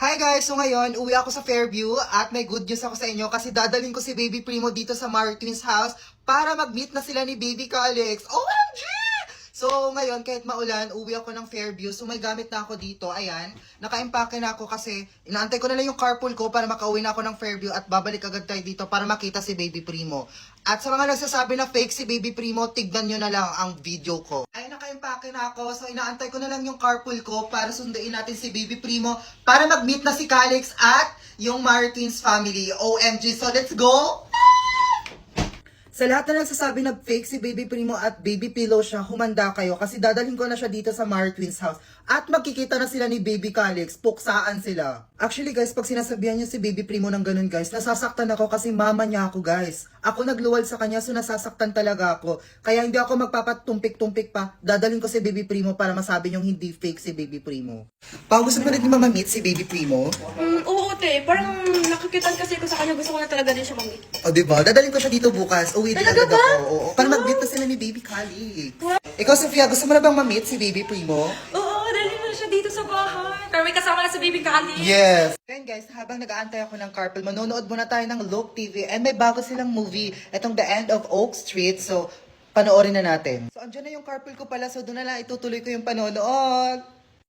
Hi guys! So ngayon, uwi ako sa Fairview at may good news ako sa inyo kasi dadalhin ko si Baby Primo dito sa Martin's house para mag-meet na sila ni Baby Calix. OMG! So ngayon, kahit maulan, uwi ako ng Fairview. So may gamit na ako dito. Ayan, naka-impake na ako kasi inaantay ko na lang yung carpool ko para makauwi na ako ng Fairview at babalik agad tayo dito para makita si Baby Primo. At sa mga nagsasabi na fake si Baby Primo, tignan nyo na lang ang video ko. Ay, naka-impake na ako. So inaantay ko na lang yung carpool ko para sunduin natin si Baby Primo para mag-meet na si Calix at yung Martins family. OMG! So let's go! Sa lahat na nagsasabi na fake si Baby Primo at Baby Pillow siya, humanda kayo kasi dadalhin ko na siya dito sa Martins house. At magkikita na sila ni Baby Calix, puksaan sila. Actually guys, pag sinasabihan niyo si Baby Primo ng ganun guys, nasasaktan ako kasi mama niya ako guys. Ako nagluwal sa kanya so nasasaktan talaga ako. Kaya hindi ako magpapatumpik-tumpik pa, dadalhin ko si Baby Primo para masabi niyong hindi fake si Baby Primo. Pao, gusto mo rin mamamit si Baby Primo? Oo, te. Parang nakikitan kasi ko sa kanya. Gusto ko na talaga din siya mag-meet. O diba, dadalhin ko siya dito bukas. Uwi din Talaga agad ba? ako. Oo, para mag-meet na sila ni Baby Calix. Ikaw, Sofia, gusto mo na bang ma-meet si Baby Primo? Oo, dali mo na siya dito sa bahay. Pero may kasama na sa baby Kali. Yes! Then guys, habang nag-aantay ako ng carpool, manonood muna tayo ng Look TV and may bago silang movie, itong The End of Oak Street. So, panoorin na natin. So, andyan na yung carpool ko pala, so doon na lang itutuloy ko yung panonood.